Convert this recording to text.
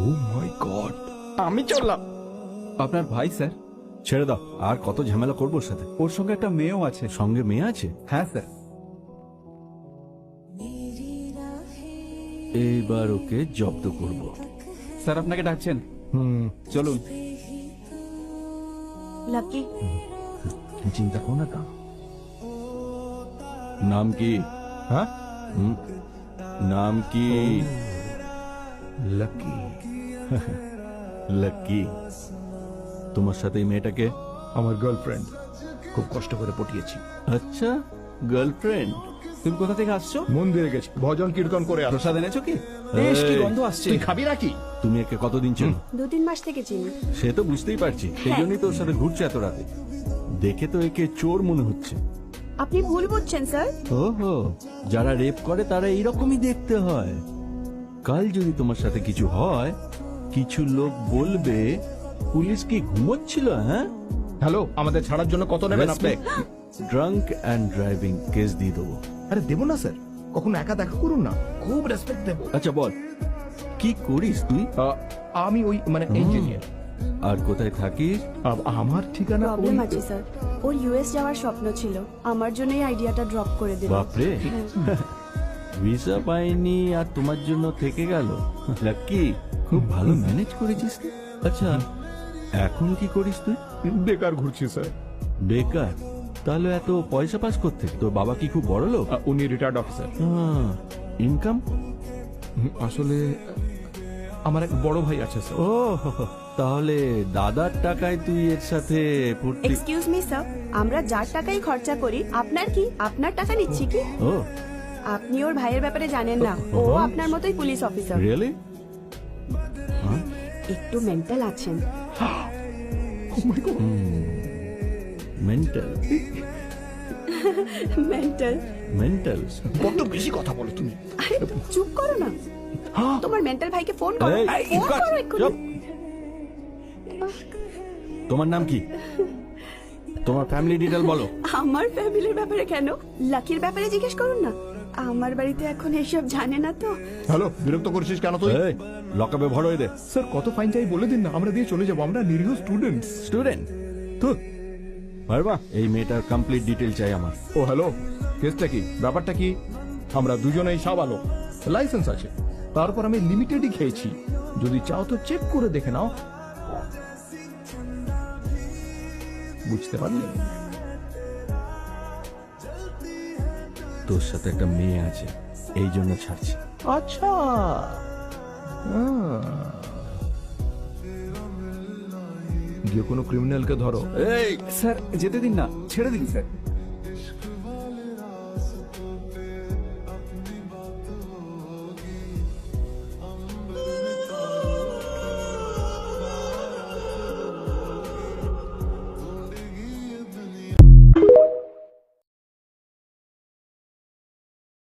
ও মাই god, আমি চললাম। আপনার ভাই স্যার। ছেড়ে দাও, আর কত ঝামেলা করবো ওর সাথে। ওর সঙ্গে একটা মেয়েও আছে। সঙ্গে মেয়ে আছে? হ্যাঁ স্যার। এইবার ওকে জব্দ করব। স্যার আপনাকে ডাকছেন। চলুন। লাকি, চিন্তা করো না তা। নাম কি? হ্যাঁ, নাম কি? লাকি। লাকি। তোমার সাথে এই মেয়েটাকে? আমার গার্লফ্রেন্ড, খুব কষ্ট করে পটিয়েছি। আচ্ছা, গার্লফ্রেন্ড। তুমি কোথা থেকে আসছো? মন্দিরে গেছি, ভজন কীর্তন করে আসছি। প্রসাদ এনেছো কি? বেশ, কি গন্ধ আসছে। তুই খাবি নাকি? তুমি একে কতদিন চেনো? 2-3 মাস থেকে চিনি। সে তো বুঝতেই পারছি, সেই জন্যই তো ওর সাথে ঘুরছে এত রাতে। দেখে তো একে চোর মনে হচ্ছে। আপনি ভুল বুঝছেন স্যার। ওহো, যারা রেপ করে তারা এইরকমই দেখতে হয়। কাল যদি তোমার সাথে কিছু হয়, কিছু লোক বলবে পুলিশ কি ঘুমোচ্ছিল? হ্যাঁ, হ্যালো, আমাদের ছাড়ার জন্য কত নেবেন আপনি? ড্রাঙ্ক অ্যান্ড ড্রাইভিং কেস দিয়ে দেবো। আরে দেবো না স্যার, কখনো একা দেখা করুন না, খুব রেসপেক্ট দেবো। আচ্ছা বল, কি করিস তুই? আমি ওই ইঞ্জিনিয়ার। আর কোথায় থাকিস? আমার ঠিকানা প্রবলেম আছে স্যার। ওর ইউএস যাওয়ার স্বপ্ন ছিল, আমার জন্য এই আইডিয়াটা ড্রপ করে দিল। বাপরে, ভিসা পাইনি আর তোমার জন্য থেকে গেল। লাকি, খুব ভালো ম্যানেজ করেছিস তুই। আচ্ছা, এখন কি করিস তুই? বেকার ঘুরছি স্যার। বেকার? তাহলে এত পয়সা পাস করতে? তোর বাবা কি খুব বড় লোক? উনি রিটায়ার্ড অফিসার। ইনকাম? আসলে আমার এক বড় ভাই আছে স্যার। ও, তাহলে দাদার টাকায় তুই এর সাথে ফুর্তি? এক্সকিউজ মি স্যার, আমরা যার টাকাই খরচা করি, আপনার কি? আপনার টাকা নিচ্ছি কি? ও, আপনি ওর ভাইয়ের ব্যাপারে জানেন না, ও আপনার মতোই পুলিশ অফিসার। রিয়েলি? একটু মেন্টাল আছেন। মেন্টাল? মেন্টাল? মেন্টাল? বড্ড বেশি কথা বলো তুমি। আরে চুপ করো না, তোমার মেন্টাল ভাইকে ফোন করো। ফোন করো এক্ষুনি। তোমার নাম কি? তোমার ফ্যামিলি ডিটেল বলো। আমার ফ্যামিলির ব্যাপারে কেন? লাকির ব্যাপারে জিজ্ঞেস করুন না। আমার বাড়িতে এখন এসব জানে না তো। হ্যালো, বিরক্ত করছিস কেন তুই? লকআপে ভর হয়ে দে। স্যার কত ফাইন চাই বলে দিন না, আমরা দিয়ে চলে যাবো, আমরা নিরীহ স্টুডেন্টস। স্টুডেন্ট? তো পারবা? এই মেয়েটার কমপ্লিট ডিটেল চাই আমার। ও হ্যালো, কেসটা কি, ব্যাপারটা কি? আমরা দুজনেই সাবালক, লাইসেন্স আছে, তারপর আমি লিমিটেডই খেয়েছি। যদি চাও তো চেক করে দেখে নাও। বুঝতে পারলে? তোর সাথে একটা মেয়ে আছে, এই জন্য ছাড়ছি। আচ্ছা, গিয়ে কোনো ক্রিমিনালকে ধরো। এই স্যার, যেতে দিন না, ছেড়ে দিন স্যার।